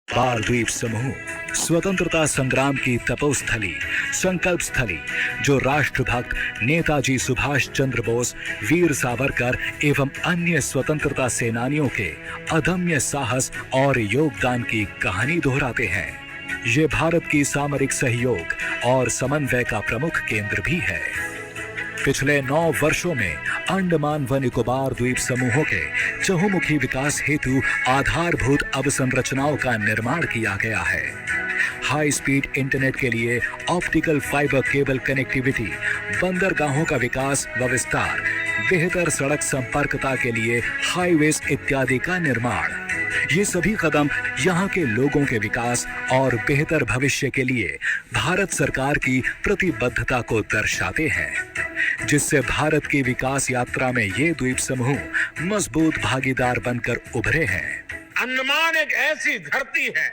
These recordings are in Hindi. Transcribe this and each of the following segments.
निकोबार द्वीप समूह स्वतंत्रता संग्राम की तपोस्थली, संकल्प स्थली, जो राष्ट्रभक्त नेताजी सुभाष चंद्र बोस, वीर सावरकर एवं अन्य स्वतंत्रता सेनानियों के अदम्य साहस और योगदान की कहानी दोहराते हैं। ये भारत की सामरिक सहयोग और समन्वय का प्रमुख केंद्र भी है। पिछले 9 वर्षों में अंडमान व निकोबार द्वीप समूहों के चहुमुखी विकास हेतु आधारभूत अवसंरचनाओं का निर्माण किया गया है। हाई स्पीड इंटरनेट के लिए ऑप्टिकल फाइबर केबल कनेक्टिविटी, बंदरगाहों का विकास व विस्तार, बेहतर सड़क संपर्कता के लिए हाईवेज इत्यादि का निर्माण, ये सभी कदम यहाँ के लोगों के विकास और बेहतर भविष्य के लिए भारत सरकार की प्रतिबद्धता को दर्शाते हैं, जिससे भारत की विकास यात्रा में ये द्वीप समूह मजबूत भागीदार बनकर उभरे हैं। अंडमान एक ऐसी धरती है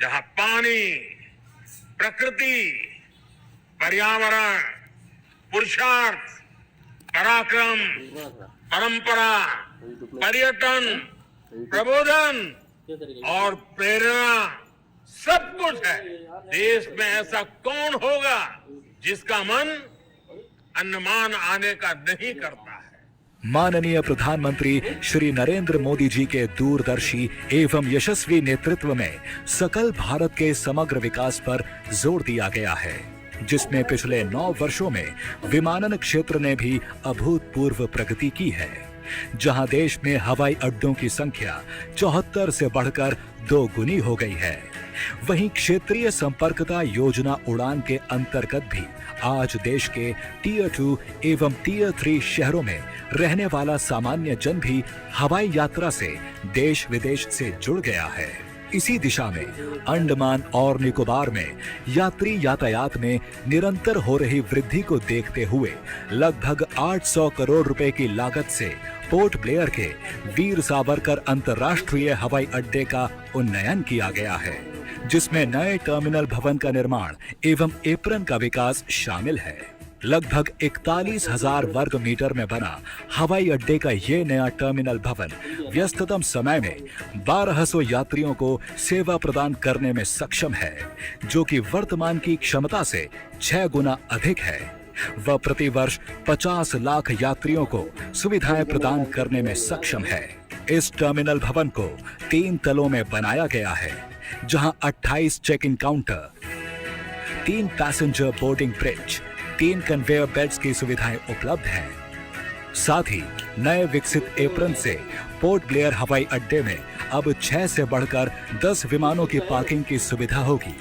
जहां पानी, प्रकृति, पर्यावरण, पुरुषार्थ, पराक्रम, परंपरा, पर्यटन, प्रबोधन और प्रेरणा सब कुछ है। देश में ऐसा कौन होगा जिसका मन अंडमान आने का नहीं करता है। माननीय प्रधानमंत्री श्री नरेंद्र मोदी जी के दूरदर्शी एवं यशस्वी नेतृत्व में सकल भारत के समग्र विकास पर जोर दिया गया है, जिसमें पिछले 9 वर्षों में विमानन क्षेत्र ने भी अभूतपूर्व प्रगति की है, जहां देश में हवाई अड्डों की संख्या 74 से बढ़कर 2 गुनी हो गई है। वहीं क्षेत्रीय संपर्कता योजना उड़ान के अंतर्गत भी आज देश के टियर 2 एवं टियर 3 शहरों में रहने वाला सामान्य जन भी हवाई यात्रा से देश विदेश से जुड़ गया है। इसी दिशा में अंडमान और निकोबार में यात्री यातायात में निरंतर हो रही वृद्धि को देखते हुए लगभग 800 करोड़ रुपए की लागत से पोर्ट ब्लेयर के वीर सावरकर अंतर्राष्ट्रीय हवाई अड्डे का उन्नयन किया गया है, जिसमें नए टर्मिनल भवन का निर्माण एवं एप्रन का विकास शामिल है। लगभग 41,000 वर्ग मीटर में बना हवाई अड्डे का ये नया टर्मिनल भवन व्यस्ततम समय में 1200 यात्रियों को सेवा प्रदान करने में सक्षम है, जो कि वर्तमान की क्षमता से 6 गुना अधिक है। वह प्रतिवर्ष 50 लाख यात्रियों को सुविधाएं प्रदान करने में सक्षम है। इस टर्मिनल भवन को 3 तलों में बनाया गया है, जहां 28 check in counter, 3 passenger boarding bridge, 3 conveyor belts की सुविधाएं उपलब्ध हैं। साथ ही नए विकसित एप्रन से पोर्ट ब्लेयर हवाई अड्डे में अब 6 से बढ़कर 10 विमानों की पार्किंग की सुविधा होगी।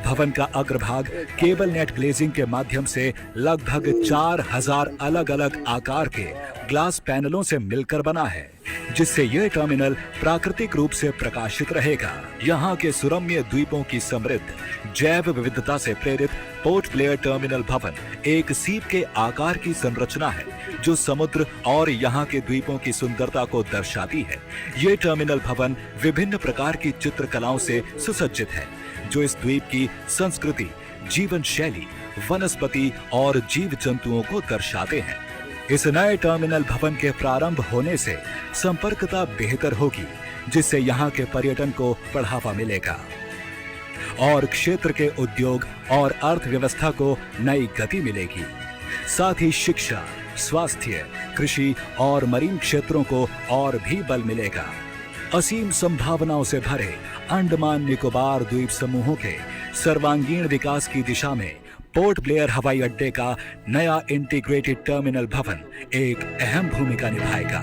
भवन का अग्रभाग केबल नेट ग्लेजिंग के माध्यम से लगभग 4000 अलग अलग आकार के ग्लास पैनलों से मिलकर बना है, जिससे यह टर्मिनल प्राकृतिक रूप से प्रकाशित रहेगा। यहाँ के सुरम्य द्वीपों की समृद्ध जैव विविधता से प्रेरित पोर्ट ब्लेयर टर्मिनल भवन एक सीप के आकार की संरचना है, जो समुद्र और यहाँ के द्वीपों की सुंदरता को दर्शाती है। ये टर्मिनल भवन विभिन्न प्रकार की चित्रकलाओं से सुसज्जित है, जो इस द्वीप की संस्कृति, जीवन शैली, वनस्पति और जीव जंतुओं को दर्शाते हैं। इस नए टर्मिनल भवन के प्रारंभ होने से संपर्कता बेहतर होगी, जिससे यहाँ के पर्यटन को बढ़ावा मिलेगा और क्षेत्र के उद्योग और अर्थव्यवस्था को नई गति मिलेगी। साथ ही शिक्षा, स्वास्थ्य, कृषि और मरीन क्षेत्रों को और भी बल मिलेगा। असीम संभावनाओं से भरे अंडमान निकोबार द्वीप समूहों के सर्वांगीण विकास की दिशा में पोर्ट ब्लेयर हवाई अड्डे का नया इंटीग्रेटेड टर्मिनल भवन एक अहम भूमिका निभाएगा।